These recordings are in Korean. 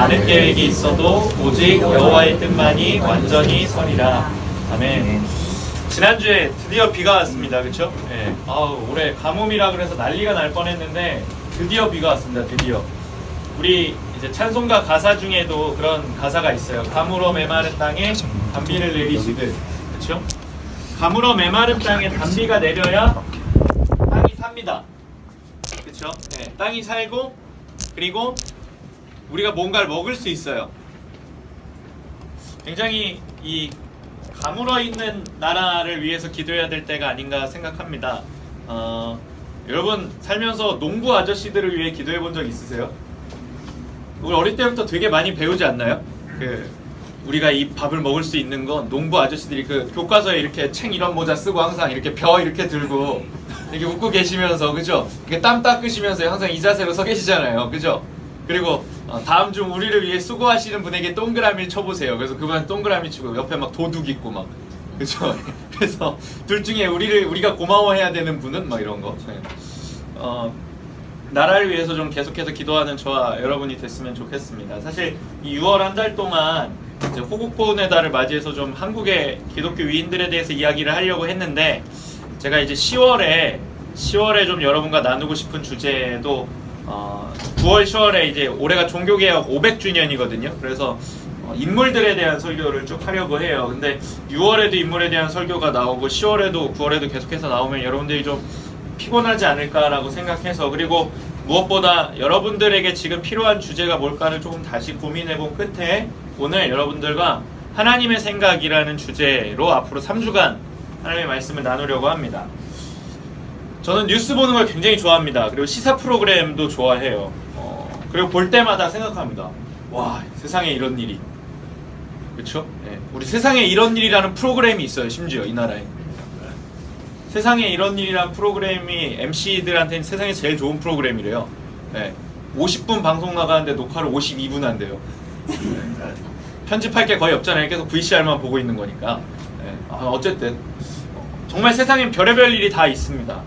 많은 계획이 있어도 오직 여호와의 뜻만이 완전히 서리라. 아멘. 지난주에 드디어 비가 왔습니다. 그렇죠? 네. 올해 가뭄이라 그래서 난리가 날 뻔했는데 드디어 비가 왔습니다. 드디어. 우리 이제 찬송가 가사 중에도 그런 가사가 있어요. 가물어 메마른 땅에 단비를 내리시듯. 그렇죠? 가물어 메마른 땅에 단비가 내려야 땅이 삽니다. 그렇죠? 네. 땅이 살고 그리고 우리가 뭔가를 먹을 수 있어요. 굉장히 이 가물어 있는 나라를 위해서 기도해야 될 때가 아닌가 생각합니다. 여러분 살면서 농부 아저씨들을 위해 기도해 본 적 있으세요? 우리 어릴 때부터 되게 많이 배우지 않나요? 우리가 이 밥을 먹을 수 있는 건 농부 아저씨들이 교과서에 이렇게 챙 이런 모자 쓰고 항상 이렇게 벼 이렇게 들고 이렇게 웃고 계시면서, 그죠? 이렇게 땀 닦으시면서 항상 이 자세로 서 계시잖아요, 그죠? 그리고 다음 중 우리를 위해 수고하시는 분에게 동그라미를 쳐보세요. 그래서 그분 동그라미 치고 옆에 막 도둑 있고 막, 그죠? 그래서 둘 중에 우리가 고마워해야 되는 분은 막 이런 거. 나라를 위해서 좀 계속해서 기도하는 저와 여러분이 됐으면 좋겠습니다. 사실 이 6월 한 달 동안 이제 호국보훈의 달을 맞이해서 좀 한국의 기독교 위인들에 대해서 이야기를 하려고 했는데, 제가 이제 10월에 좀 여러분과 나누고 싶은 주제도 9월 10월에 이제 올해가 종교개혁 500주년이거든요. 그래서 인물들에 대한 설교를 쭉 하려고 해요. 근데 6월에도 인물에 대한 설교가 나오고 10월에도 9월에도 계속해서 나오면 여러분들이 좀 피곤하지 않을까라고 생각해서, 그리고 무엇보다 여러분들에게 지금 필요한 주제가 뭘까를 조금 다시 고민해본 끝에 오늘 여러분들과 하나님의 생각이라는 주제로 앞으로 3주간 하나님의 말씀을 나누려고 합니다. 저는 뉴스 보는 걸 굉장히 좋아합니다. 그리고 시사 프로그램도 좋아해요. 그리고 볼 때마다 생각합니다. 와, 세상에 이런 일이. 그렇죠? 네. 우리 세상에 이런 일이라는 프로그램이 있어요. 심지어 이 나라에. 세상에 이런 일이라는 프로그램이 MC들한테는 세상에 제일 좋은 프로그램이래요. 네. 50분 방송 나가는데 녹화를 52분 한대요. 네. 편집할 게 거의 없잖아요. 계속 VCR만 보고 있는 거니까. 네. 어쨌든 정말 세상엔 별의별 일이 다 있습니다.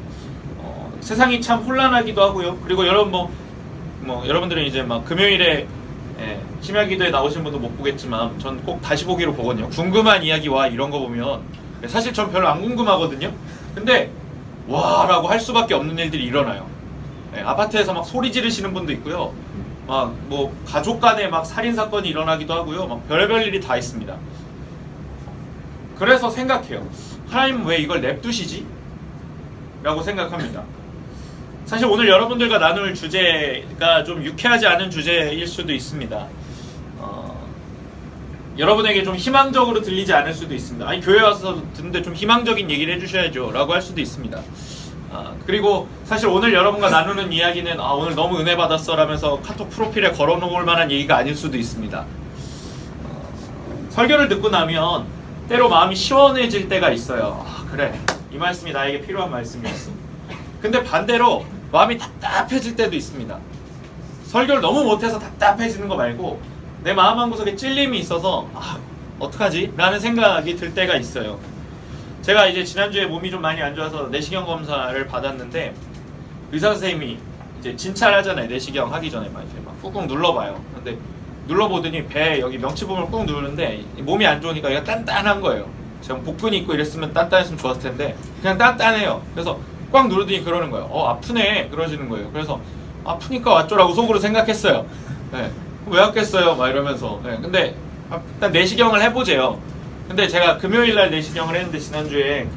세상이 참 혼란하기도 하고요. 그리고 여러분 여러분들은 이제 막 금요일에 심야기도에 나오신 분도 못 보겠지만 전 꼭 다시 보기로 보거든요. 궁금한 이야기와 이런 거 보면 사실 전 별로 안 궁금하거든요. 근데 와라고 할 수밖에 없는 일들이 일어나요. 아파트에서 막 소리 지르시는 분도 있고요. 막 뭐 가족 간에 막 살인 사건이 일어나기도 하고요. 막 별의별 일이 다 있습니다. 그래서 생각해요. 하나님은 왜 이걸 냅두시지? 라고 생각합니다. 사실 오늘 여러분들과 나눌 주제가 좀 유쾌하지 않은 주제일 수도 있습니다. 여러분에게 좀 희망적으로 들리지 않을 수도 있습니다. 아니, 교회 와서 듣는데 좀 희망적인 얘기를 해주셔야죠 라고 할 수도 있습니다. 그리고 사실 오늘 여러분과 나누는 이야기는 오늘 너무 은혜 받았어 라면서 카톡 프로필에 걸어놓을 만한 얘기가 아닐 수도 있습니다. 설교를 듣고 나면 때로 마음이 시원해질 때가 있어요. 그래, 이 말씀이 나에게 필요한 말씀이었어. 근데 반대로 마음이 답답해질 때도 있습니다. 설교를 너무 못해서 답답해지는 거 말고 내 마음 한구석에 찔림이 있어서 어떡하지? 라는 생각이 들 때가 있어요. 제가 이제 지난주에 몸이 좀 많이 안 좋아서 내시경 검사를 받았는데 의사 선생님이 이제 진찰하잖아요. 내시경 하기 전에 막 이제 막 꾹꾹 눌러봐요. 근데 눌러보더니 배 여기 명치부분을 꾹 누르는데 몸이 안 좋으니까 얘가 단단한 거예요. 제가 복근이 있고 이랬으면 단단했으면 좋았을 텐데 그냥 단단해요. 그래서 꽉 누르더니 그러는 거예요. 아프네 그러시는 거예요. 그래서 아프니까 왔죠라고 속으로 생각했어요. 네. 왜 왔겠어요? 막 이러면서. 네. 근데 일단 내시경을 해보재요. 근데 제가 금요일날 내시경을 했는데 지난주에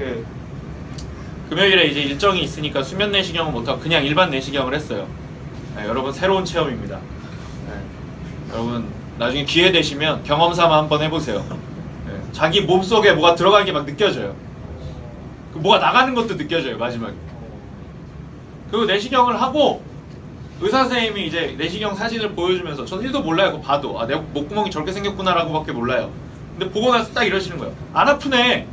금요일에 이제 일정이 있으니까 수면 내시경을 못하고 그냥 일반 내시경을 했어요. 네, 여러분 새로운 체험입니다. 네. 여러분 나중에 기회 되시면 경험 삼아 한번 해보세요. 네. 자기 몸속에 뭐가 들어가는 게 막 느껴져요. 뭐가 나가는 것도 느껴져요. 마지막에. 그리고 내시경을 하고 의사 선생님이 이제 내시경 사진을 보여주면서 전 1도 몰라요. 그거 봐도 내 목구멍이 저렇게 생겼구나 라고 밖에 몰라요. 근데 보고 나서 딱 이러시는 거예요. 안 아프네.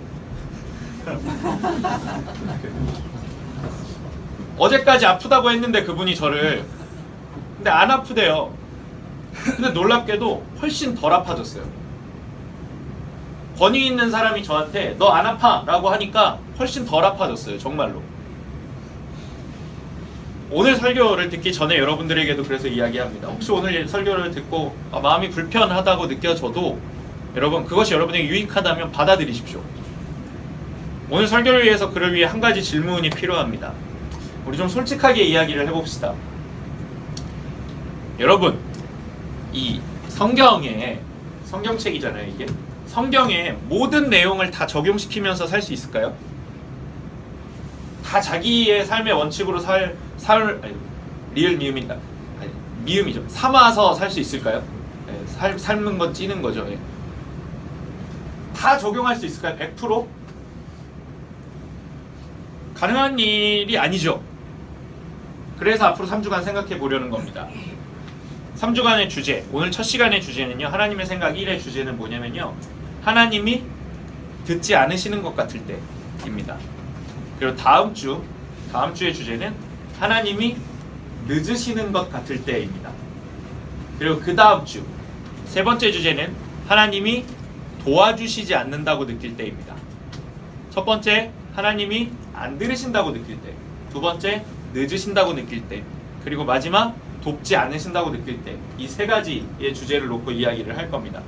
어제까지 아프다고 했는데 그분이 저를, 근데 안 아프대요. 근데 놀랍게도 훨씬 덜 아파졌어요. 권위 있는 사람이 저한테 너 안 아파 라고 하니까 훨씬 덜 아파졌어요. 정말로. 오늘 설교를 듣기 전에 여러분들에게도 그래서 이야기합니다. 혹시 오늘 설교를 듣고 마음이 불편하다고 느껴져도 여러분 그것이 여러분에게 유익하다면 받아들이십시오. 오늘 설교를 위해서 그를 위해 한 가지 질문이 필요합니다. 우리 좀 솔직하게 이야기를 해봅시다. 여러분, 이 성경책이잖아요, 이게. 성경의 모든 내용을 다 적용시키면서 살 수 있을까요? 다 자기의 삶의 원칙으로 리을 미음이다. 아니, 미음이죠. 삼아서 살 수 있을까요? 네, 삶은 건 찌는 거죠. 예. 다 적용할 수 있을까요? 100%? 가능한 일이 아니죠. 그래서 앞으로 3주간 생각해 보려는 겁니다. 3주간의 주제, 오늘 첫 시간의 주제는요, 하나님의 생각 1의 주제는 뭐냐면요, 하나님이 듣지 않으시는 것 같을 때입니다. 그리고 다음 주의 주제는 하나님이 늦으시는 것 같을 때입니다. 그리고 그 다음 주, 세 번째 주제는 하나님이 도와주시지 않는다고 느낄 때입니다. 첫 번째, 하나님이 안 들으신다고 느낄 때. 두 번째, 늦으신다고 느낄 때. 그리고 마지막, 돕지 않으신다고 느낄 때. 이 세 가지의 주제를 놓고 이야기를 할 겁니다.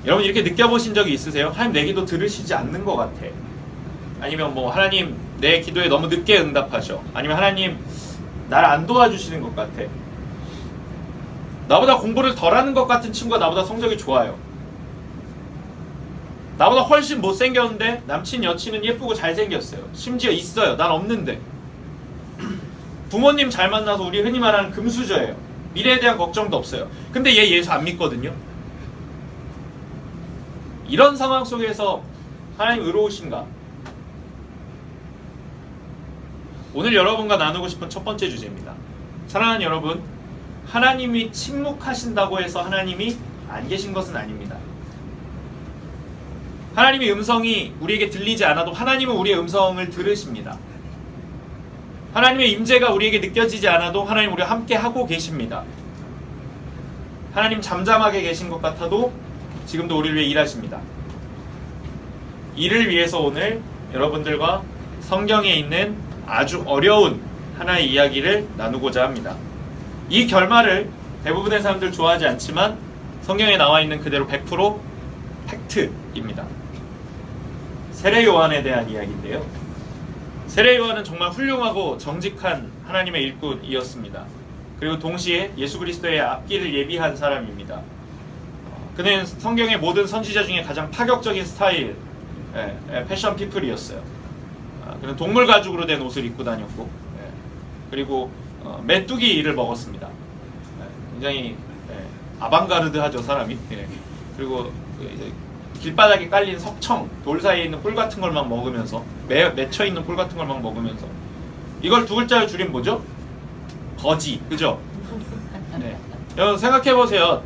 여러분 이렇게 느껴보신 적이 있으세요? 하나님 내 기도 들으시지 않는 것 같아. 아니면 뭐 하나님 내 기도에 너무 늦게 응답하셔. 아니면 하나님 나를 안 도와주시는 것 같아. 나보다 공부를 덜 하는 것 같은 친구가 나보다 성적이 좋아요. 나보다 훨씬 못생겼는데 남친 여친은 예쁘고 잘생겼어요. 심지어 있어요. 난 없는데. 부모님 잘 만나서 우리 흔히 말하는 금수저예요. 미래에 대한 걱정도 없어요. 근데 얘 예수 안 믿거든요. 이런 상황 속에서 하나님 의로우신가? 오늘 여러분과 나누고 싶은 첫 번째 주제입니다. 사랑하는 여러분, 하나님이 침묵하신다고 해서 하나님이 안 계신 것은 아닙니다. 하나님의 음성이 우리에게 들리지 않아도 하나님은 우리의 음성을 들으십니다. 하나님의 임재가 우리에게 느껴지지 않아도 하나님 우리와 함께 하고 계십니다. 하나님 잠잠하게 계신 것 같아도 지금도 우리를 위해 일하십니다. 이를 위해서 오늘 여러분들과 성경에 있는 아주 어려운 하나의 이야기를 나누고자 합니다. 이 결말을 대부분의 사람들 좋아하지 않지만 성경에 나와 있는 그대로 100% 팩트입니다. 세례 요한에 대한 이야기인데요. 세례 요한은 정말 훌륭하고 정직한 하나님의 일꾼이었습니다. 그리고 동시에 예수 그리스도의 앞길을 예비한 사람입니다. 그는 성경의 모든 선지자 중에 가장 파격적인 스타일, 패션 피플이었어요. 그는 동물 가죽으로 된 옷을 입고 다녔고, 그리고 메뚜기를 먹었습니다. 굉장히 아방가르드하죠, 사람이. 그리고 길바닥에 깔린 석청, 돌 사이에 있는 꿀 같은 걸만 먹으면서, 맺혀 있는 꿀 같은 걸 막 먹으면서, 이걸 두 글자를 줄인 뭐죠? 거지, 그죠? 네. 여러분 생각해 보세요.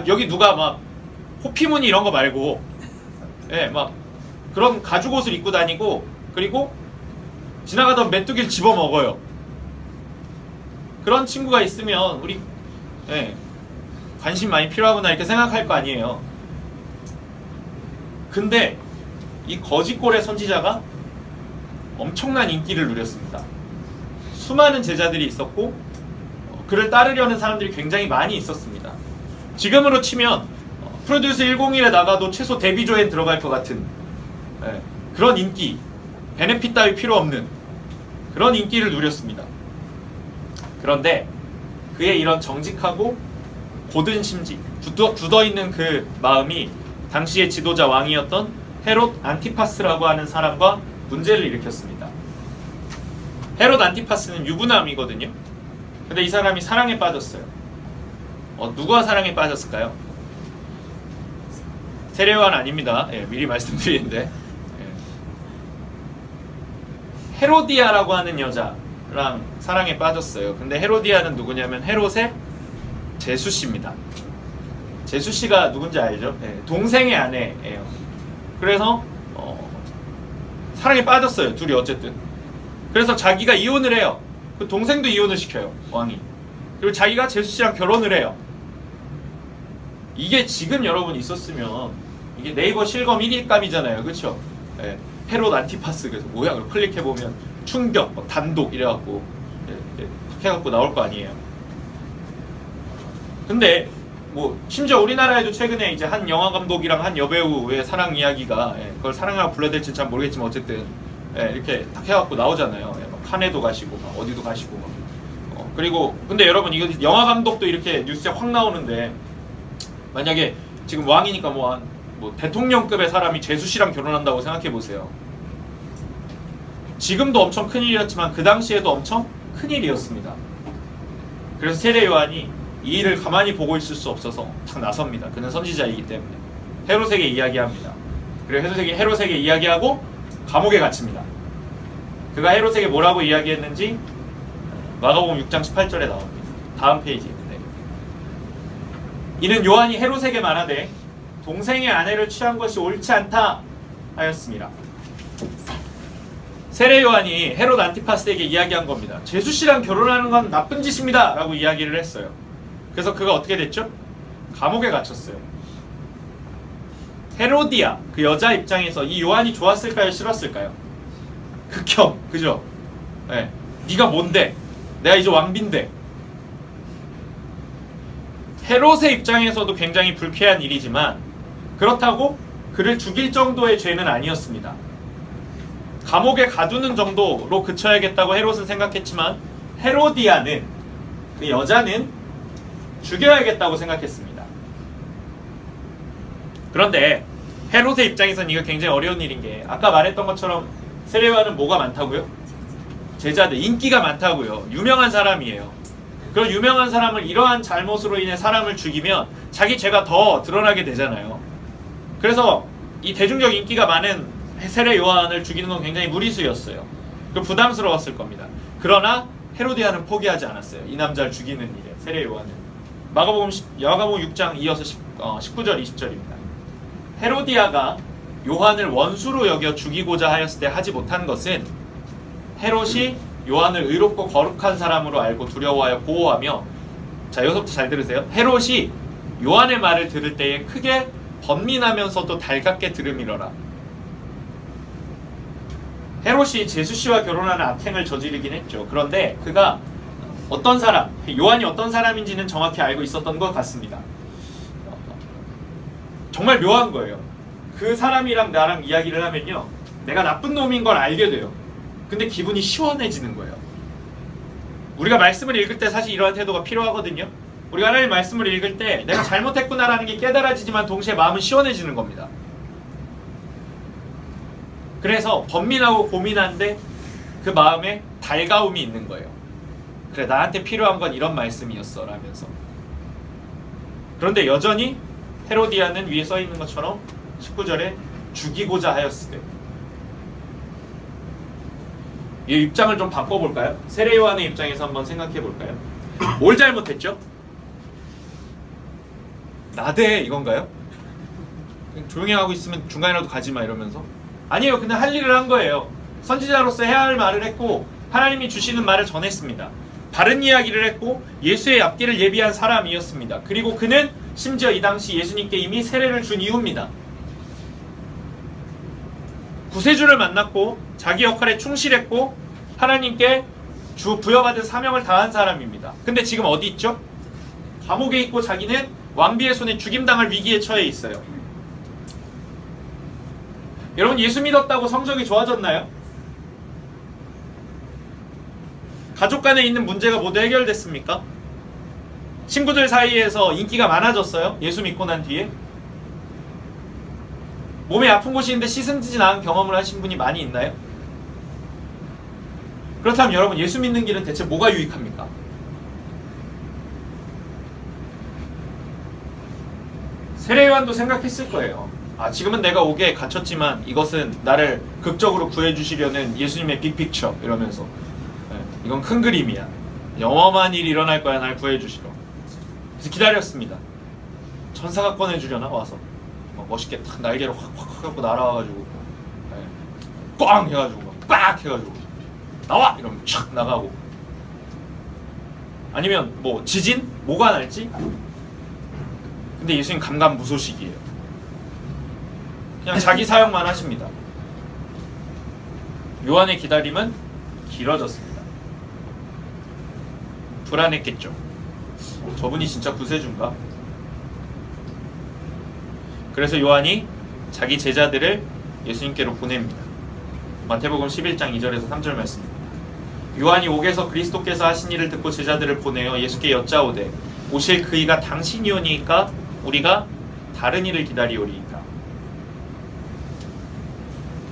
여기 누가 막 호피무늬 이런 거 말고, 막 그런 가죽 옷을 입고 다니고, 그리고 지나가던 메뚜기를 집어 먹어요. 그런 친구가 있으면 우리 관심 많이 필요하구나 이렇게 생각할 거 아니에요. 근데 이 거짓골의 선지자가 엄청난 인기를 누렸습니다. 수많은 제자들이 있었고 그를 따르려는 사람들이 굉장히 많이 있었습니다. 지금으로 치면 프로듀스 101에 나가도 최소 데뷔조에 들어갈 것 같은 그런 인기, 베네핏 따위 필요 없는 그런 인기를 누렸습니다. 그런데 그의 이런 정직하고 고든 심지, 굳어있는 그 마음이 당시의 지도자 왕이었던 헤롯 안티파스라고 하는 사람과 문제를 일으켰습니다. 헤롯 안티파스는 유부남이거든요. 근데 이 사람이 사랑에 빠졌어요. 누가 사랑에 빠졌을까요? 세례요한 아닙니다. 미리 말씀드리는데 헤로디아라고 하는 여자랑 사랑에 빠졌어요. 근데 헤로디아는 누구냐면 헤롯의 제수씨입니다. 제수씨가 누군지 알죠? 동생의 아내예요. 그래서 사랑에 빠졌어요. 둘이 어쨌든. 그래서 자기가 이혼을 해요. 그 동생도 이혼을 시켜요, 왕이. 그리고 자기가 제수씨랑 결혼을 해요. 이게 지금 여러분 있었으면 이게 네이버 실검 1위감이잖아요, 그렇죠? 헤롯 안티파스. 그래서 뭐야? 클릭해보면 충격, 단독 이래갖고 탁 해갖고 나올 거 아니에요. 근데 뭐 심지어 우리나라에도 최근에 이제 한 영화 감독이랑 한 여배우의 사랑 이야기가 그걸 사랑이라고 불러야 될지 잘 모르겠지만 어쨌든 이렇게 탁 해갖고 나오잖아요. 막 칸에도 가시고 막 어디도 가시고 막. 그리고 근데 여러분 이거 영화 감독도 이렇게 뉴스에 확 나오는데 만약에 지금 왕이니까 뭐 대통령급의 사람이 제수 씨랑 결혼한다고 생각해 보세요. 지금도 엄청 큰일이었지만 그 당시에도 엄청 큰일이었습니다. 그래서 세례 요한이 이 일을 가만히 보고 있을 수 없어서 탁 나섭니다. 그는 선지자이기 때문에 헤롯에게 이야기합니다. 그리고 헤롯에게 이야기하고 감옥에 갇힙니다. 그가 헤롯에게 뭐라고 이야기했는지 마가복음 6장 18절에 나옵니다. 다음 페이지인데 이는 요한이 헤롯에게 말하되 동생의 아내를 취한 것이 옳지 않다 하였습니다. 세례 요한이 헤롯 안티파스에게 이야기한 겁니다. 제수 씨랑 결혼하는 건 나쁜 짓입니다 라고 이야기를 했어요. 그래서 그가 어떻게 됐죠? 감옥에 갇혔어요. 헤로디아 그 여자 입장에서 이 요한이 좋았을까요? 싫었을까요? 극혐, 그죠? 네. 네가 뭔데? 내가 이제 왕비인데. 헤롯의 입장에서도 굉장히 불쾌한 일이지만 그렇다고 그를 죽일 정도의 죄는 아니었습니다. 감옥에 가두는 정도로 그쳐야겠다고 헤롯은 생각했지만 헤로디아는 그 여자는 죽여야겠다고 생각했습니다. 그런데 헤롯의 입장에서는 이거 굉장히 어려운 일인 게 아까 말했던 것처럼 세례 요한은 뭐가 많다고요? 제자들, 인기가 많다고요. 유명한 사람이에요. 그런 유명한 사람을 이러한 잘못으로 인해 사람을 죽이면 자기 죄가 더 드러나게 되잖아요. 그래서 이 대중적 인기가 많은 세례 요한을 죽이는 건 굉장히 무리수였어요. 그 부담스러웠을 겁니다. 그러나 헤로디아는 포기하지 않았어요. 이 남자를 죽이는 일에 세례 요한은. 마가복음 6장 이어서 19절 20절입니다. 헤로디아가 요한을 원수로 여겨 죽이고자 하였을 때 하지 못한 것은 헤롯이 요한을 의롭고 거룩한 사람으로 알고 두려워하여 보호하며, 자 여기서부터 잘 들으세요. 헤롯이 요한의 말을 들을 때에 크게 번민하면서도 달갑게 들음이러라. 헤롯이 제수씨와 결혼하는 악행을 저지르긴 했죠. 그런데 그가 어떤 사람, 요한이 어떤 사람인지는 정확히 알고 있었던 것 같습니다. 정말 묘한 거예요. 그 사람이랑 나랑 이야기를 하면요, 내가 나쁜 놈인 걸 알게 돼요. 근데 기분이 시원해지는 거예요. 우리가 말씀을 읽을 때 사실 이러한 태도가 필요하거든요. 우리가 하나님 말씀을 읽을 때 내가 잘못했구나라는 게 깨달아지지만 동시에 마음은 시원해지는 겁니다. 그래서 번민하고 고민한데 그 마음에 달가움이 있는 거예요. 그래, 나한테 필요한 건 이런 말씀이었어 라면서. 그런데 여전히 헤로디아는 위에 써있는 것처럼 19절에 죽이고자 하였으되. 이 입장을 좀 바꿔볼까요? 세례 요한의 입장에서 한번 생각해볼까요? 뭘 잘못했죠? 나대 이건가요? 조용히 하고 있으면 중간이라도 가지마 이러면서? 아니에요. 근데 할 일을 한 거예요. 선지자로서 해야 할 말을 했고 하나님이 주시는 말을 전했습니다. 바른 이야기를 했고 예수의 앞길을 예비한 사람이었습니다. 그리고 그는 심지어 이 당시 예수님께 이미 세례를 준 이후입니다. 구세주를 만났고 자기 역할에 충실했고 하나님께 주 부여받은 사명을 다한 사람입니다. 근데 지금 어디 있죠? 감옥에 있고 자기는 왕비의 손에 죽임당할 위기에 처해 있어요. 여러분, 예수 믿었다고 성적이 좋아졌나요? 가족 간에 있는 문제가 모두 해결됐습니까? 친구들 사이에서 인기가 많아졌어요? 예수 믿고 난 뒤에? 몸에 아픈 곳이 있는데 씻음지진 않은 경험을 하신 분이 많이 있나요? 그렇다면 여러분, 예수 믿는 길은 대체 뭐가 유익합니까? 세례 요한도 생각했을 거예요. 아, 지금은 내가 옥에 갇혔지만 이것은 나를 극적으로 구해주시려는 예수님의 빅픽처 이러면서, 이건 큰 그림이야. 어마어마한 일이 일어날 거야, 날 구해주시러. 그래서 기다렸습니다. 천사가 꺼내주려나 와서 멋있게 탁 날개를 확 갖고 날아와가지고 꽝 해가지고 빡 해가지고 나와! 이러면 촥 나가고. 아니면 뭐 지진? 뭐가 날지? 근데 예수님 감감무소식이에요. 그냥 자기 사역만 하십니다. 요한의 기다림은 길어졌습니다. 불안했겠죠. 저분이 진짜 구세주인가? 그래서 요한이 자기 제자들을 예수님께로 보냅니다. 마태복음 11장 2절에서 3절 말씀입니다. 요한이 옥에서 그리스도께서 하신 일을 듣고 제자들을 보내어 예수께 여짜오되 오실 그이가 당신이오니까 우리가 다른 일을 기다리오리이까.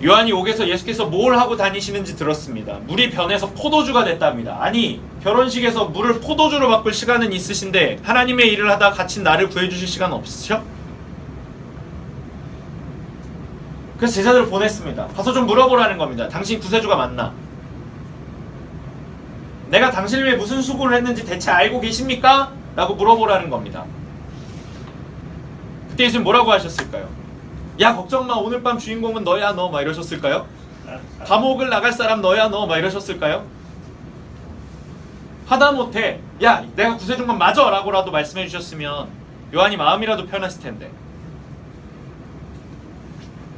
요한이 옥에서 예수께서 뭘 하고 다니시는지 들었습니다. 물이 변해서 포도주가 됐답니다. 아니, 결혼식에서 물을 포도주로 바꿀 시간은 있으신데 하나님의 일을 하다 같이 나를 구해주실 시간 없으셔? 그래서 제자들을 보냈습니다. 가서 좀 물어보라는 겁니다. 당신 구세주가 맞나? 내가 당신을 위해 무슨 수고를 했는지 대체 알고 계십니까? 라고 물어보라는 겁니다. 그때 예수님 뭐라고 하셨을까요? 야, 걱정마, 오늘 밤 주인공은 너야 너, 막 이러셨을까요? 감옥을 나갈 사람 너야 너, 막 이러셨을까요? 하다못해 야, 내가 구세주인 건 맞아 라고라도 말씀해 주셨으면 요한이 마음이라도 편했을 텐데.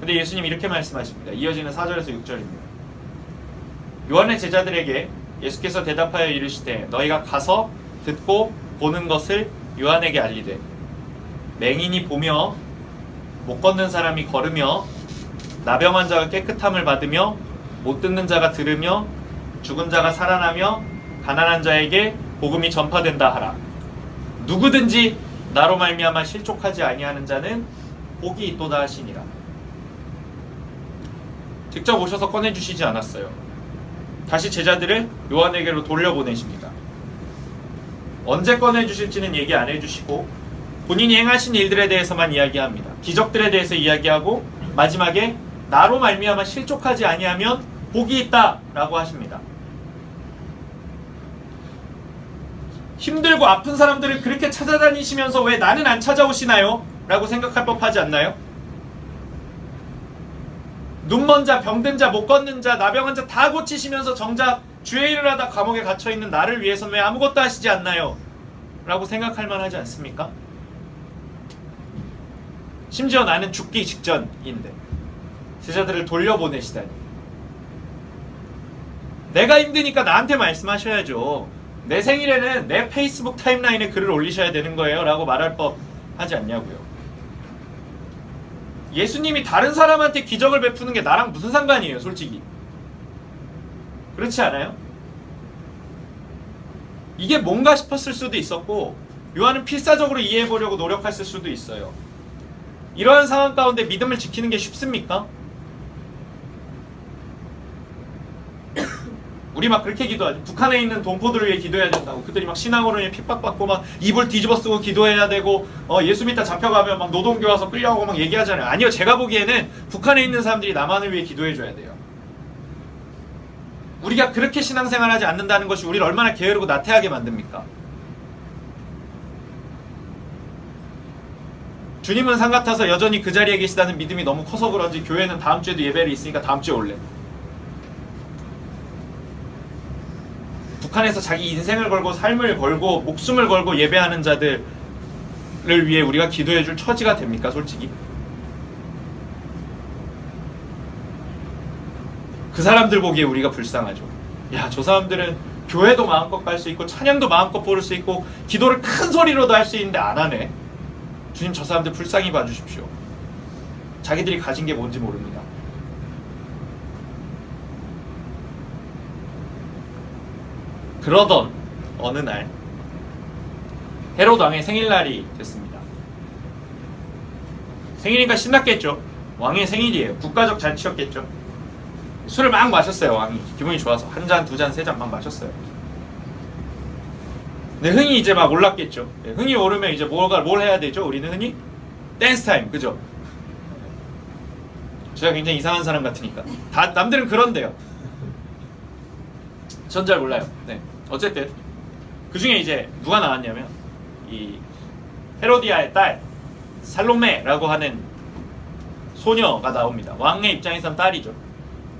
근데 예수님 이렇게 말씀하십니다. 이어지는 4절에서 6절입니다. 요한의 제자들에게 예수께서 대답하여 이르시되 너희가 가서 듣고 보는 것을 요한에게 알리되 맹인이 보며 못 걷는 사람이 걸으며 나병한 자가 깨끗함을 받으며 못 듣는 자가 들으며 죽은 자가 살아나며 가난한 자에게 복음이 전파된다 하라. 누구든지 나로 말미암아 실족하지 아니하는 자는 복이 있도다 하시니라. 직접 오셔서 꺼내주시지 않았어요. 다시 제자들을 요한에게로 돌려보내십니다. 언제 꺼내주실지는 얘기 안 해주시고 본인이 행하신 일들에 대해서만 이야기합니다. 기적들에 대해서 이야기하고 마지막에 나로 말미암아 실족하지 아니하면 복이 있다 라고 하십니다. 힘들고 아픈 사람들을 그렇게 찾아다니시면서 왜 나는 안 찾아오시나요? 라고 생각할 법하지 않나요? 눈먼 자, 병든 자, 못 걷는 자, 나병한 자 다 고치시면서 정작 주의 일을 하다 감옥에 갇혀있는 나를 위해서는 왜 아무것도 하시지 않나요? 라고 생각할 만하지 않습니까? 심지어 나는 죽기 직전인데 제자들을 돌려보내시다니. 내가 힘드니까 나한테 말씀하셔야죠. 내 생일에는 내 페이스북 타임라인에 글을 올리셔야 되는 거예요 라고 말할 법 하지 않냐고요. 예수님이 다른 사람한테 기적을 베푸는 게 나랑 무슨 상관이에요, 솔직히. 그렇지 않아요? 이게 뭔가 싶었을 수도 있었고 요한은 필사적으로 이해해보려고 노력했을 수도 있어요. 이러한 상황 가운데 믿음을 지키는 게 쉽습니까? 우리 막 그렇게 기도하죠. 북한에 있는 동포들을 위해 기도해야 된다고. 그들이 막 신앙으로 인해 핍박받고 막 이불 뒤집어 쓰고 기도해야 되고 예수 믿다 잡혀가면 막 노동교 와서 끌려오고 막 얘기하잖아요. 아니요, 제가 보기에는 북한에 있는 사람들이 남한을 위해 기도해줘야 돼요. 우리가 그렇게 신앙생활하지 않는다는 것이 우리를 얼마나 게으르고 나태하게 만듭니까? 주님은 산 같아서 여전히 그 자리에 계시다는 믿음이 너무 커서 그런지 교회는 다음 주에도 예배를 있으니까 다음 주에 올래. 북한에서 자기 인생을 걸고 삶을 걸고 목숨을 걸고 예배하는 자들을 위해 우리가 기도해줄 처지가 됩니까, 솔직히? 그 사람들 보기에 우리가 불쌍하죠. 야, 저 사람들은 교회도 마음껏 갈 수 있고 찬양도 마음껏 부를 수 있고 기도를 큰 소리로도 할 수 있는데 안 하네. 주님, 저 사람들 불쌍히 봐주십시오. 자기들이 가진 게 뭔지 모릅니다. 그러던 어느 날 헤롯 왕의 생일날이 됐습니다. 생일이니까 신났겠죠. 왕의 생일이에요. 국가적 잔치였겠죠. 술을 막 마셨어요. 왕이 기분이 좋아서 한 잔, 두 잔, 세 잔 막 마셨어요. 근데 흥이 이제 막 올랐겠죠. 흥이 오르면 이제 뭘 해야 되죠? 우리는 흔히 댄스 타임, 그죠? 제가 굉장히 이상한 사람 같으니까 다 남들은 그런데요. 전 잘 몰라요. 네. 어쨌든 그 중에 이제 누가 나왔냐면 이 헤로디아의 딸 살로메라고 하는 소녀가 나옵니다. 왕의 입장에선 딸이죠.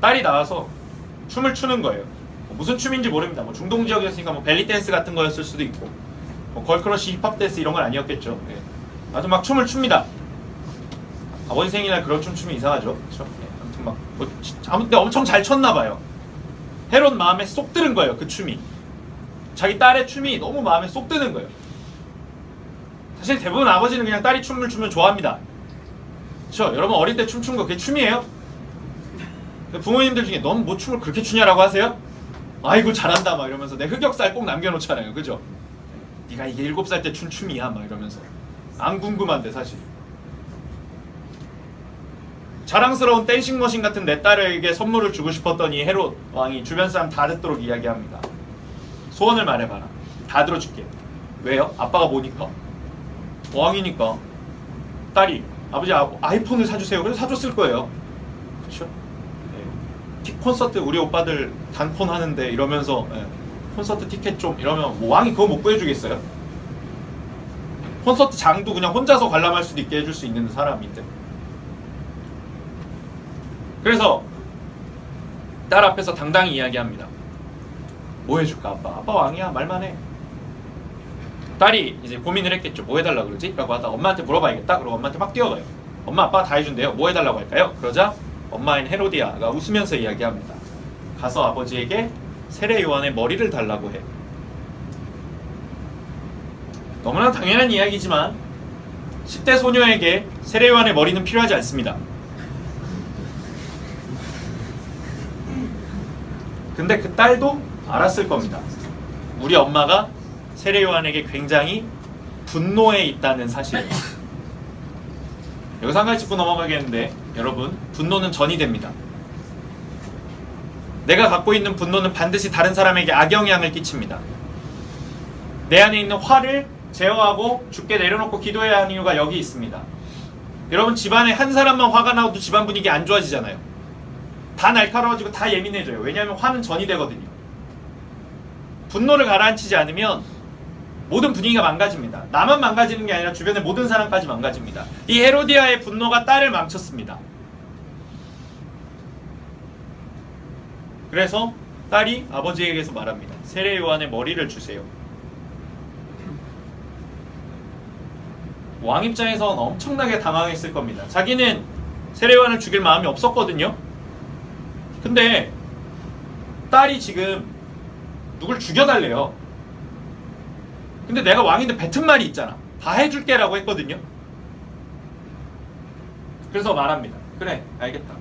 딸이 나와서 춤을 추는 거예요. 무슨 춤인지 모릅니다. 뭐 중동 지역이었으니까 뭐 벨리 댄스 같은 거였을 수도 있고 뭐 걸크러쉬 힙합 댄스 이런 건 아니었겠죠. 네. 아주 막 춤을 춥니다. 아버지 생일날 그런 춤 추면 이상하죠. 그렇죠? 네. 아무튼 막 아무튼 엄청 잘 췄나 봐요. 헤롯 마음에 쏙 들은 거예요, 그 춤이. 자기 딸의 춤이 너무 마음에 쏙 드는 거예요. 사실 대부분 아버지는 그냥 딸이 춤을 추면 좋아합니다. 그렇죠? 여러분 어릴 때 춤춘 거 그게 춤이에요? 부모님들 중에 넌 뭐 춤을 그렇게 추냐라고 하세요? 아이고 잘한다 막 이러면서 내 흑역사를 꼭 남겨놓잖아요. 그죠? 네가 이게 7살 때 춘 춤이야 막 이러면서. 안 궁금한데 사실. 자랑스러운 댄싱 머신 같은 내 딸에게 선물을 주고 싶었더니 헤롯 왕이 주변 사람 다 듣도록 이야기합니다. 소원을 말해봐라. 다 들어줄게. 왜요? 아빠가 뭐니까? 왕이니까. 딸이 아버지 아이폰을 사주세요. 그래서 사줬을 거예요. 그렇죠? 네. 콘서트 우리 오빠들 단콘 하는데 이러면서 네. 콘서트 티켓 좀 이러면 뭐 왕이 그거 못 구해주겠어요? 콘서트 장도 그냥 혼자서 관람할 수도 있게 해줄 수 있는 사람인데. 그래서 딸 앞에서 당당히 이야기합니다. 뭐 해줄까 아빠? 아빠 왕이야 말만 해. 딸이 이제 고민을 했겠죠. 뭐 해달라고 그러지? 라고 하다 엄마한테 물어봐야겠다. 그러고 엄마한테 막 뛰어가요. 엄마 아빠가 다 해준대요. 뭐 해달라고 할까요? 그러자 엄마인 헤로디아가 웃으면서 이야기합니다. 가서 아버지에게 세례 요한의 머리를 달라고 해. 너무나 당연한 이야기지만 10대 소녀에게 세례 요한의 머리는 필요하지 않습니다. 근데 그 딸도 알았을 겁니다. 우리 엄마가 세례 요한에게 굉장히 분노해 있다는 사실. 여기서 한 가지 짚고 넘어가겠는데 여러분, 분노는 전이 됩니다. 내가 갖고 있는 분노는 반드시 다른 사람에게 악영향을 끼칩니다. 내 안에 있는 화를 제어하고 주께 내려놓고 기도해야 하는 이유가 여기 있습니다. 여러분, 집안에 한 사람만 화가 나도 집안 분위기 안 좋아지잖아요. 다 날카로워지고 다 예민해져요. 왜냐하면 화는 전이 되거든요. 분노를 가라앉히지 않으면 모든 분위기가 망가집니다. 나만 망가지는 게 아니라 주변의 모든 사람까지 망가집니다. 이 헤로디아의 분노가 딸을 망쳤습니다. 그래서 딸이 아버지에게서 말합니다. 세례 요한의 머리를 주세요. 왕 입장에선 엄청나게 당황했을 겁니다. 자기는 세례 요한을 죽일 마음이 없었거든요. 근데 딸이 지금 누굴 죽여달래요. 근데 내가 왕인데 뱉은 말이 있잖아. 다 해줄게 라고 했거든요. 그래서 말합니다. 그래 알겠다.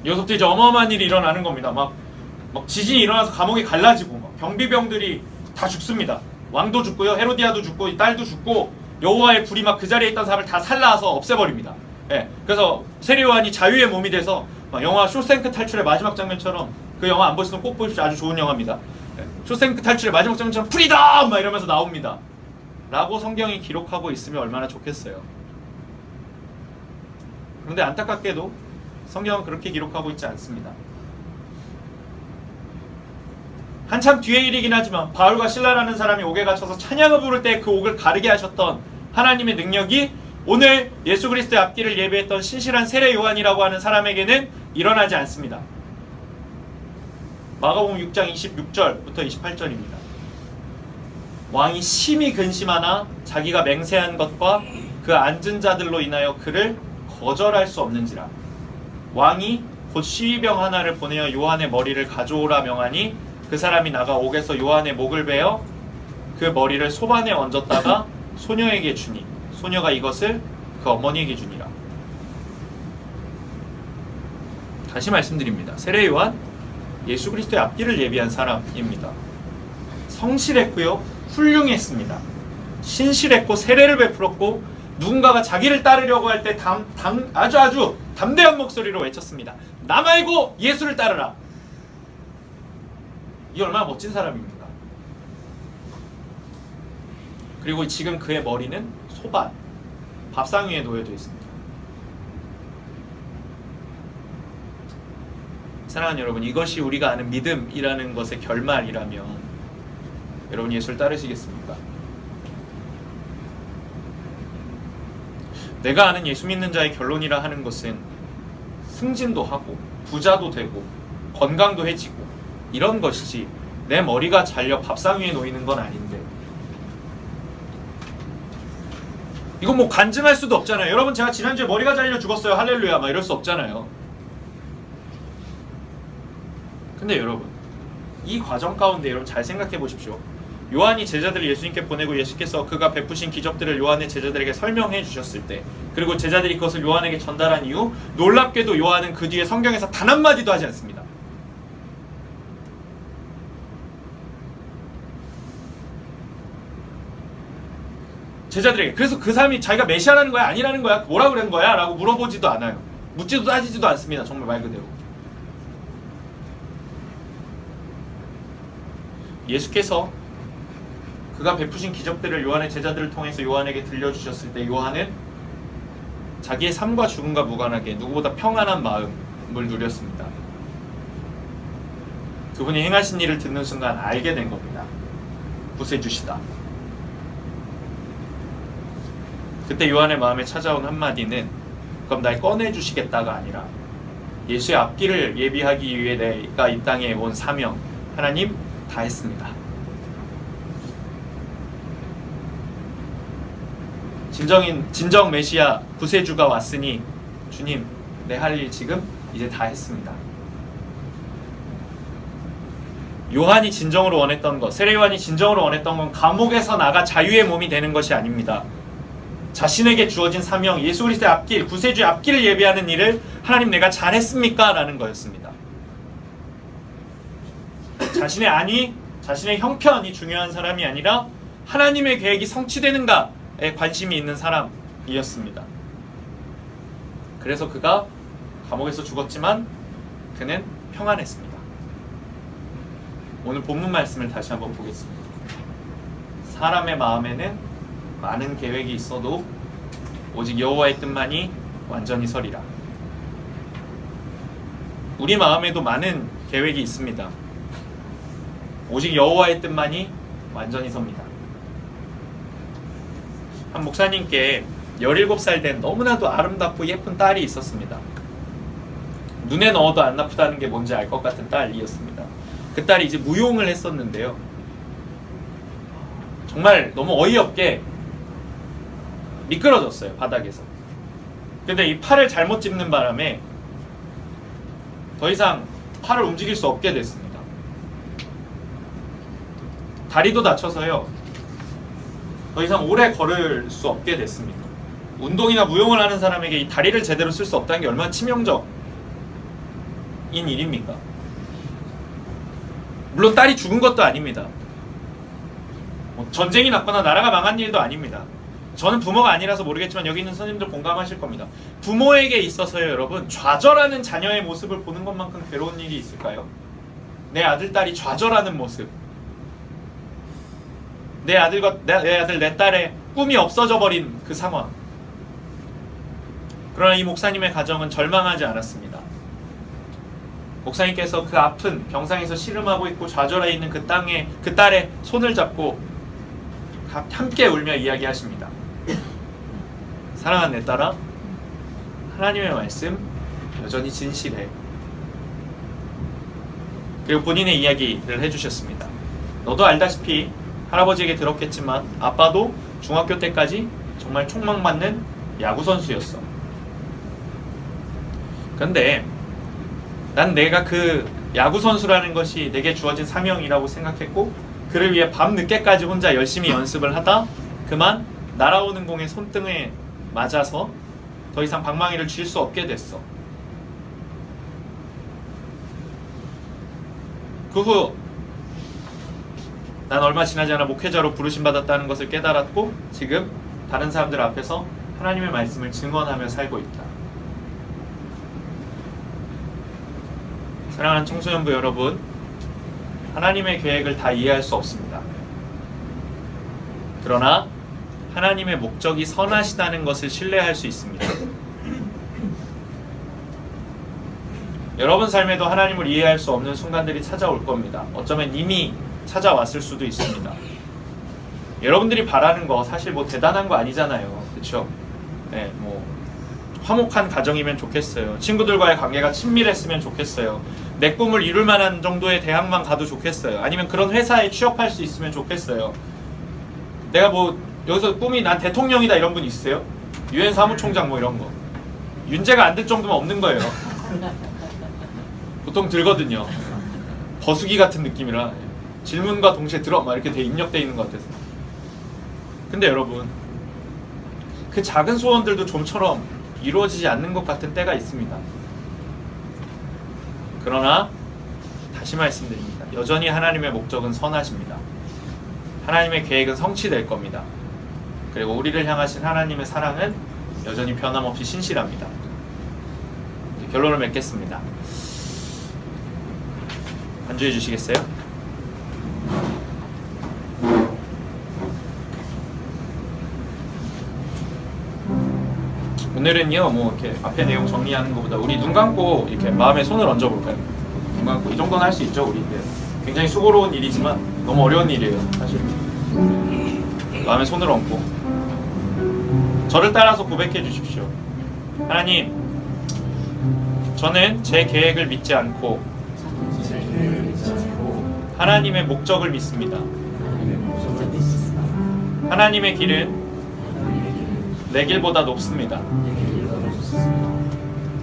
녀석들이 이제 어마어마한 일이 일어나는 겁니다. 막 지진이 일어나서 감옥이 갈라지고 막 경비병들이 다 죽습니다. 왕도 죽고요, 헤로디아도 죽고, 딸도 죽고, 여호와의 불이 막 그 자리에 있던 사람을 다 살라서 없애버립니다. 예, 그래서 세례 요한이 자유의 몸이 돼서 막 영화 쇼생크 탈출의 마지막 장면처럼, 그 영화 안 보시면 꼭 보십시오. 아주 좋은 영화입니다. 예, 쇼생크 탈출의 마지막 장면처럼 프리덤! 막 이러면서 나옵니다. 라고 성경이 기록하고 있으면 얼마나 좋겠어요. 그런데 안타깝게도 성경은 그렇게 기록하고 있지 않습니다. 한참 뒤의 일이긴 하지만 바울과 실라라는 사람이 옥에 갇혀서 찬양을 부를 때 그 옥을 가르게 하셨던 하나님의 능력이 오늘 예수 그리스도의 앞길을 예배했던 신실한 세례 요한이라고 하는 사람에게는 일어나지 않습니다. 마가복음 6장 26절부터 28절입니다. 왕이 심히 근심하나 자기가 맹세한 것과 그 앉은 자들로 인하여 그를 거절할 수 없는지라. 왕이 곧 시위병 하나를 보내어 요한의 머리를 가져오라 명하니 그 사람이 나가 옥에서 요한의 목을 베어 그 머리를 소반에 얹었다가 소녀에게 주니 소녀가 이것을 그 어머니에게 주니라. 다시 말씀드립니다. 세례 요한 예수 그리스도의 앞길을 예비한 사람입니다. 성실했고요, 훌륭했습니다. 신실했고 세례를 베풀었고 누군가가 자기를 따르려고 할 때 아주 담대한 목소리로 외쳤습니다. 나 말고 예수를 따르라. 이 얼마나 멋진 사람입니까? 그리고 지금 그의 머리는 소반, 밥상 위에 놓여져 있습니다. 사랑하는 여러분, 이것이 우리가 아는 믿음이라는 것의 결말이라면 여러분 예수를 따르시겠습니까? 내가 아는 예수 믿는 자의 결론이라 하는 것은 승진도 하고 부자도 되고 건강도 해지고 이런 것이지 내 머리가 잘려 밥상 위에 놓이는 건 아닌데, 이거 뭐 간증할 수도 없잖아요. 여러분, 제가 지난주에 머리가 잘려 죽었어요 할렐루야 막 이럴 수 없잖아요. 근데 여러분, 이 과정 가운데 여러분 잘 생각해 보십시오. 요한이 제자들을 예수님께 보내고 예수께서 그가 베푸신 기적들을 요한의 제자들에게 설명해 주셨을 때, 그리고 제자들이 그것을 요한에게 전달한 이후, 놀랍게도 요한은 그 뒤에 성경에서 단 한마디도 하지 않습니다. 제자들에게 그래서 그 사람이 자기가 메시아라는 거야 아니라는 거야 뭐라 그런 거야 라고 물어보지도 않아요. 묻지도 따지지도 않습니다. 정말 말 그대로. 예수께서 그가 베푸신 기적들을 요한의 제자들을 통해서 요한에게 들려주셨을 때 요한은 자기의 삶과 죽음과 무관하게 누구보다 평안한 마음을 누렸습니다. 그분이 행하신 일을 듣는 순간 알게 된 겁니다. 구세주시다. 그때 요한의 마음에 찾아온 한마디는 그럼 날 꺼내주시겠다가 아니라 예수의 앞길을 예비하기 위해 내가 이 땅에 온 사명 하나님 다 했습니다. 진정 메시아 구세주가 왔으니 주님 내 할 일 지금 이제 다 했습니다. 요한이 진정으로 원했던 것, 세례 요한이 진정으로 원했던 건 감옥에서 나가 자유의 몸이 되는 것이 아닙니다. 자신에게 주어진 사명, 예수 그리스도의 앞길, 구세주의 앞길을 예비하는 일을 하나님 내가 잘했습니까? 라는 거였습니다. 자신의 안위, 자신의 형편이 중요한 사람이 아니라 하나님의 계획이 성취되는가에 관심이 있는 사람이었습니다. 그래서 그가 감옥에서 죽었지만 그는 평안했습니다. 오늘 본문 말씀을 다시 한번 보겠습니다. 사람의 마음에는 많은 계획이 있어도 오직 여호와의 뜻만이 완전히 서리라. 우리 마음에도 많은 계획이 있습니다. 오직 여호와의 뜻만이 완전히 섭니다. 한 목사님께 17살 된 너무나도 아름답고 예쁜 딸이 있었습니다. 눈에 넣어도 안 아프다는 게 뭔지 알 것 같은 딸이었습니다. 그 딸이 이제 무용을 했었는데요. 정말 너무 어이없게 미끄러졌어요, 바닥에서. 근데 이 팔을 잘못 짚는 바람에 더 이상 팔을 움직일 수 없게 됐습니다. 다리도 다쳐서요, 더 이상 오래 걸을 수 없게 됐습니다. 운동이나 무용을 하는 사람에게 이 다리를 제대로 쓸 수 없다는 게 얼마나 치명적인 일입니까? 물론 딸이 죽은 것도 아닙니다. 전쟁이 났거나 나라가 망한 일도 아닙니다. 저는 부모가 아니라서 모르겠지만 여기 있는 선생님들 공감하실 겁니다. 부모에게 있어서요, 여러분, 좌절하는 자녀의 모습을 보는 것만큼 괴로운 일이 있을까요? 내 아들, 딸이 좌절하는 모습, 내 아들, 내 딸의 꿈이 없어져 버린 그 상황. 그러나 이 목사님의 가정은 절망하지 않았습니다. 목사님께서 그 아픈 병상에서 씨름하고 있고 좌절해 있는 그 딸의 손을 잡고 함께 울며 이야기하십니다. 사랑하는 내 딸아, 하나님의 말씀 여전히 진실해. 그리고 본인의 이야기를 해주셨습니다. 너도 알다시피 할아버지에게 들었겠지만 아빠도 중학교 때까지 정말 촉망받는 야구선수였어. 근데 난 내가 그 야구선수라는 것이 내게 주어진 사명이라고 생각했고, 그를 위해 밤늦게까지 혼자 열심히 연습을 하다 그만 날아오는 공의 손등에 맞아서 더 이상 방망이를 쥘 수 없게 됐어. 그 후 난 얼마 지나지 않아 목회자로 부르심받았다는 것을 깨달았고, 지금 다른 사람들 앞에서 하나님의 말씀을 증언하며 살고 있다. 사랑하는 청소년부 여러분, 하나님의 계획을 다 이해할 수 없습니다. 그러나 하나님의 목적이 선하시다는 것을 신뢰할 수 있습니다. 여러분 삶에도 하나님을 이해할 수 없는 순간들이 찾아올 겁니다. 어쩌면 이미 찾아왔을 수도 있습니다. 여러분들이 바라는 거 사실 뭐 대단한 거 아니잖아요. 그렇죠? 네, 뭐 화목한 가정이면 좋겠어요. 친구들과의 관계가 친밀했으면 좋겠어요. 내 꿈을 이룰 만한 정도의 대학만 가도 좋겠어요. 아니면 그런 회사에 취업할 수 있으면 좋겠어요. 내가 뭐 여기서 꿈이 난 대통령이다 이런 분 있으세요? 유엔 사무총장 뭐 이런 거. 윤재가 안 들 정도면 없는 거예요. 보통 들거든요. 버수기 같은 느낌이라 질문과 동시에 들어 막 이렇게 돼 입력돼 있는 것 같아서. 근데 여러분, 그 작은 소원들도 좀처럼 이루어지지 않는 것 같은 때가 있습니다. 그러나 다시 말씀드립니다. 여전히 하나님의 목적은 선하십니다. 하나님의 계획은 성취될 겁니다. 그리고 우리를 향하신 하나님의 사랑은 여전히 변함없이 신실합니다. 이제 결론을 맺겠습니다. 안주해 주시겠어요? 오늘은요, 뭐 이렇게 앞에 내용 정리하는 것보다 우리 눈 감고 이렇게 마음에 손을 얹어 볼까요? 눈 감고 이 정도는 할 수 있죠, 우리. 굉장히 수고로운 일이지만 너무 어려운 일이에요, 사실. 마음에 손을 얹고 저를 따라서 고백해 주십시오. 하나님, 저는 제 계획을 믿지 않고 하나님의 목적을 믿습니다. 하나님의 길은 내 길보다 높습니다.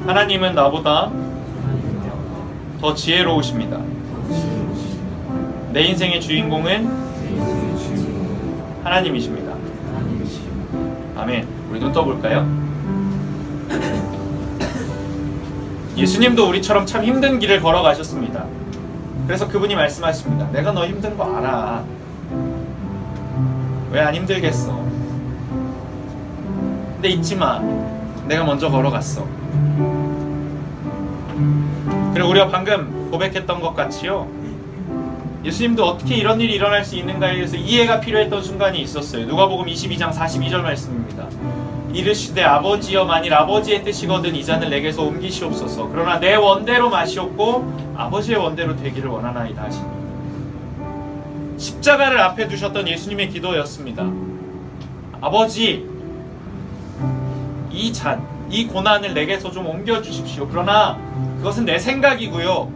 하나님은 나보다 더 지혜로우십니다. 내 인생의 주인공은 하나님이십니다. 아멘. 우리 눈 떠볼까요? 예수님도 우리처럼 참 힘든 길을 걸어가셨습니다. 그래서 그분이 말씀하십니다. 내가 너 힘든 거 알아. 왜 안 힘들겠어? 근데 잊지 마. 내가 먼저 걸어갔어. 그리고 우리가 방금 고백했던 것 같이요, 예수님도 어떻게 이런 일이 일어날 수 있는가에 대해서 이해가 필요했던 순간이 있었어요. 누가복음 22장 42절 말씀입니다. 이르시되 아버지여, 만일 아버지의 뜻이거든 이 잔을 내게서 옮기시옵소서. 그러나 내 원대로 마시옵고 아버지의 원대로 되기를 원하나이다 하시니, 십자가를 앞에 두셨던 예수님의 기도였습니다. 아버지, 이 잔, 이 고난을 내게서 좀 옮겨주십시오. 그러나 그것은 내 생각이고요,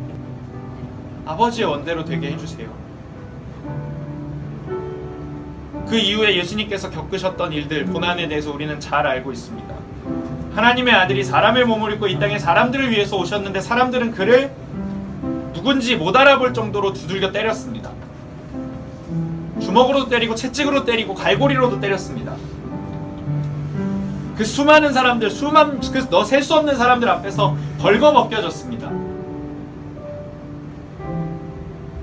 아버지의 원대로 되게 해주세요. 그 이후에 예수님께서 겪으셨던 일들, 고난에 대해서 우리는 잘 알고 있습니다. 하나님의 아들이 사람의 몸을 입고 이 땅에 사람들을 위해서 오셨는데 사람들은 그를 누군지 못 알아볼 정도로 두들겨 때렸습니다. 주먹으로도 때리고 채찍으로 때리고 갈고리로도 때렸습니다. 그 수많은 사람들, 너 셀 수 없는 사람들 앞에서 벌거벗겨졌습니다.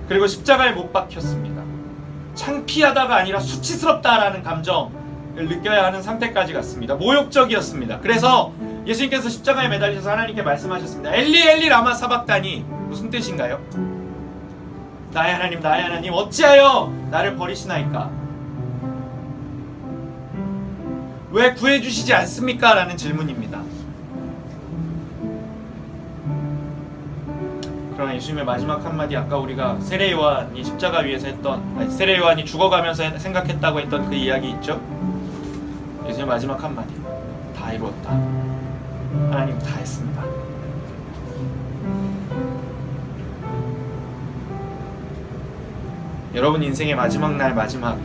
그리고 십자가에 못 박혔습니다. 창피하다가 아니라 수치스럽다라는 감정을 느껴야 하는 상태까지 갔습니다. 모욕적이었습니다. 그래서 예수님께서 십자가에 매달리셔서 하나님께 말씀하셨습니다. 엘리 엘리 라마 사박다니, 무슨 뜻인가요? 나의 하나님 어찌하여 나를 버리시나이까? 왜 구해주시지 않습니까? 라는 질문입니다. 그러나 예수님의 마지막 한마디, 아까 우리가 세례 요한이 십자가 위에서 했던, 세례 요한이 죽어가면서 생각했다고 했던 그 이야기 있죠? 예수님의 마지막 한마디, 다 이루었다. 하나님 다 했습니다. 여러분 인생의 마지막 날 마지막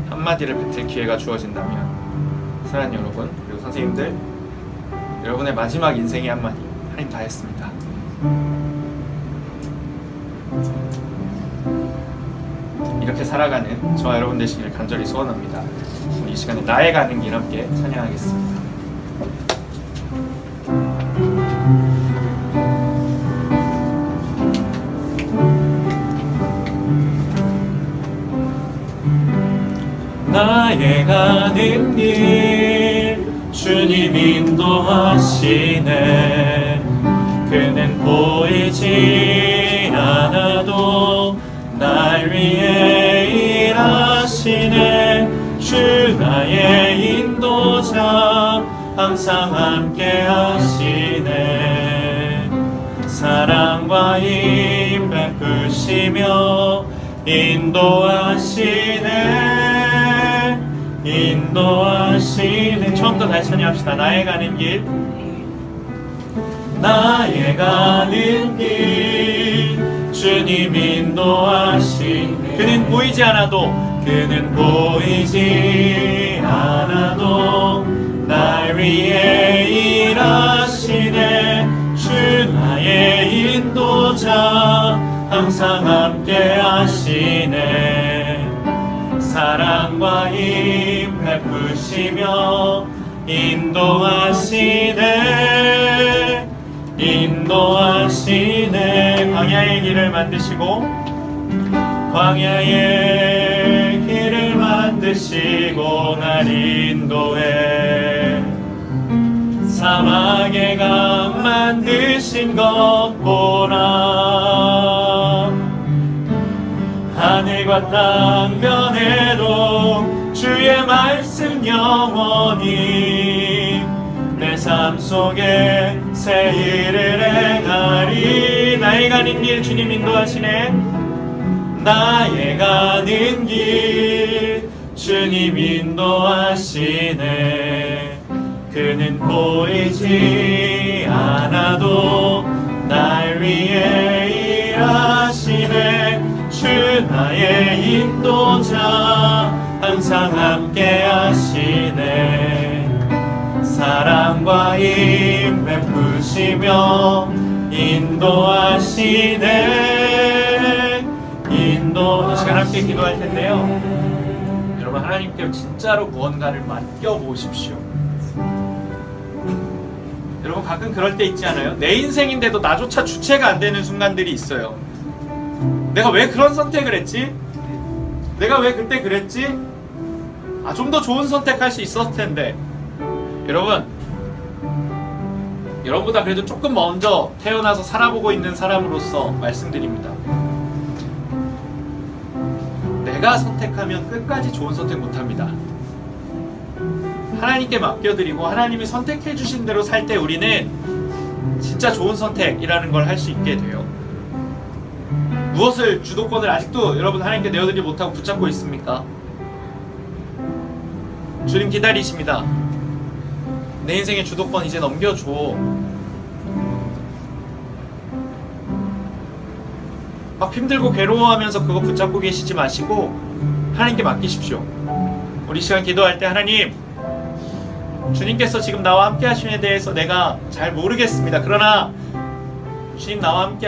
한마디를 뱉을 기회가 주어진다면, 사랑하는 여러분, 그리고 선생님들, 여러분의 마지막 인생의 한마디, 하나님 다 했습니다. 이렇게 살아가는 저와 여러분 되시기를 간절히 소원합니다. 이 시간에 나의 가는 길 함께 찬양하겠습니다. 나의 가는 길 주님 인도하시네. 그는 보이지 않아도 날 위해 일하시네. 주 나의 인도자 항상 함께 하시네. 사랑과 힘 베푸시며 인도하시네. 처음부터 다시 찬양합시다. 나의 가는 길, 나의 가는 길 주님 인도하시네. 그는 보이지 않아도 날 위해 일하시네. 주 나의 인도자 항상 항상 함께 하시네. 사랑과 힘 베푸시며 인도하시네. 인도하시네. 광야의 길을 만드시고 광야의 길을 만드시고 날 인도해. 사막의 강 만드신 것 보라. 하늘과 땅 변해도 주의 말씀 영원히 내 삶 속에 새 일을 행하리. 나의 가는 길 주님 인도하시네. 나의 가는 길 주님 인도하시네. 그는 보이지 않아도 날 위해 일하시네. 주 나의 인도자 항상 함께 하시네. 사랑과 힘 베푸시며 인도하시네. 이 시간 함께 기도할 텐데요, 여러분 하나님께 진짜로 무언가를 맡겨보십시오. 여러분 가끔 그럴 때 있지 않아요? 내 인생인데도 나조차 주체가 안 되는 순간들이 있어요. 내가 왜 그런 선택을 했지? 내가 왜 그때 그랬지? 좀 더 좋은 선택할 수 있었을 텐데. 여러분, 여러분보다 그래도 조금 먼저 태어나서 살아보고 있는 사람으로서 말씀드립니다. 내가 선택하면 끝까지 좋은 선택 못합니다. 하나님께 맡겨드리고 하나님이 선택해 주신 대로 살 때 우리는 진짜 좋은 선택이라는 걸 할 수 있게 돼요. 무엇을 주도권을 아직도 여러분 하나님께 내어드리지 못하고 붙잡고 있습니까? 주님 기다리십니다. 내 인생의 주도권 이제 넘겨줘. 막 힘들고 괴로워하면서 그거 붙잡고 계시지 마시고 하나님께 맡기십시오. 우리 시간 기도할 때 하나님, 주님께서 지금 나와 함께 하심에 대해서 내가 잘 모르겠습니다. 그러나 주님 나와 함께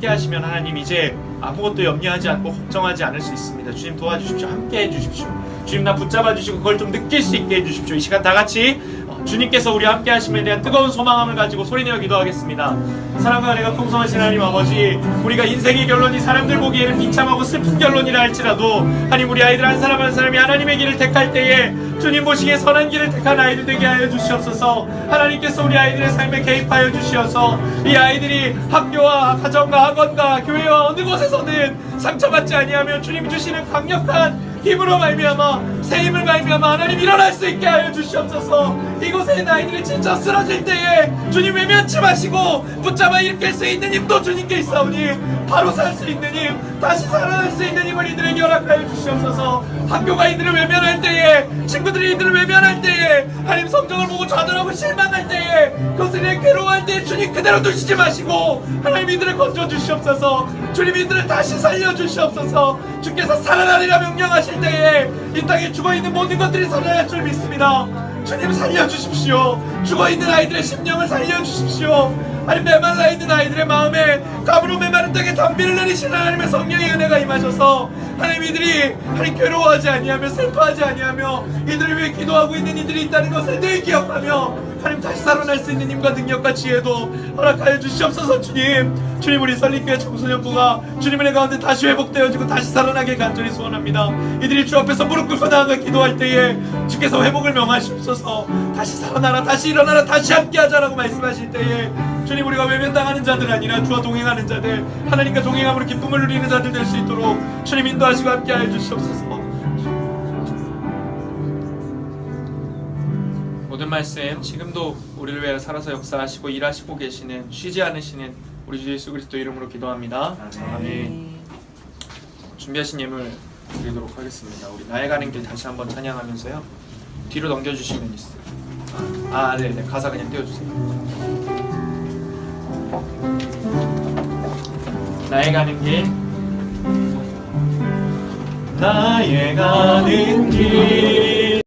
하시면 하나님 이제 아무것도 염려하지 않고 걱정하지 않을 수 있습니다. 주님 도와주십시오. 함께 해주십시오. 주님 나 붙잡아 주시고 그걸 좀 느낄 수 있게 해주십시오. 이 시간 다 같이 주님께서 우리 함께 하심에 대한 뜨거운 소망함을 가지고 소리내어 기도하겠습니다. 사랑과 은혜가 풍성하신 하나님 아버지, 우리가 인생의 결론이 사람들 보기에는 비참하고 슬픈 결론이라 할지라도 하나님, 우리 아이들 한 사람 한 사람이 하나님의 길을 택할 때에 주님 보시기에 선한 길을 택한 아이들 되게 하여 주시옵소서. 하나님께서 우리 아이들의 삶에 개입하여 주시어서 이 아이들이 학교와 가정과 학원과 교회와 어느 곳에서든 상처받지 아니하며 주님 주시는 강력한 힘으로 말미암아, 새 힘을 말미암아 하나님 일어날 수 있게 하여 주시옵소서. 이곳에 있는 아이들이 진짜 쓰러질 때에 주님 외면치 마시고 붙잡아 일으킬 수 있는 힘도 주님께 있사오니 바로 살 수 있는 힘, 다시 살아날 수 있는 힘을 이들에게 허락하여 주시옵소서. 학교가 이들을 외면할 때에, 친구들이 이들을 외면할 때에, 하나님 성적을 보고 좌절하고 실망할 때에, 그것을 괴로워할 때에 주님 그대로 두시지 마시고 하나님 이들을 건져 주시옵소서. 주님 이들을 다시 살려 주시옵소서. 주께서 살아나리라 명령하실 때에 이 땅에 죽어있는 모든 것들이 살아날 줄 믿습니다. 주님 살려주십시오. 죽어있는 아이들의 심령을 살려주십시오. 하나님, 메말라 있는 아이들의 마음에 가무로 메마른 땅에 단비를 내리시는 하나님의 성령의 은혜가 임하셔서 하나님 이들이 하나님 괴로워하지 아니하며 슬퍼하지 아니하며 이들을 위해 기도하고 있는 이들이 있다는 것을 늘 기억하며 하나님 다시 살아날 수 있는 힘과 능력과 지혜도 허락하여 주시옵소서. 주님 우리 설립교회 청소년부가 주님의 가운데 다시 회복되어지고 다시 살아나게 간절히 소원합니다. 이들이 주 앞에서 무릎 꿇고 나아가 기도할 때에 주께서 회복을 명하시옵소서. 다시 살아나라, 다시 일어나라, 다시 함께하자라고 말씀하실 때에 주님, 우리가 외면당하는 자들 아니라 주와 동행하는 자들, 하나님과 동행함으로 기쁨을 누리는 자들 될 수 있도록 주님 인도하시고 함께하여 주시옵소서. 모든 말씀 지금도 우리를 위해 살아서 역사하시고 일하시고 계시는, 쉬지 않으시는 우리 주 예수 그리스도 이름으로 기도합니다. 아멘. 준비하신 예물 드리도록 하겠습니다. 우리 나의 가는 길 다시 한번 찬양하면서요, 뒤로 넘겨주시면 있어요. 네네, 가사 그냥 띄워주세요. 나의 가는 길, 나의 가는 길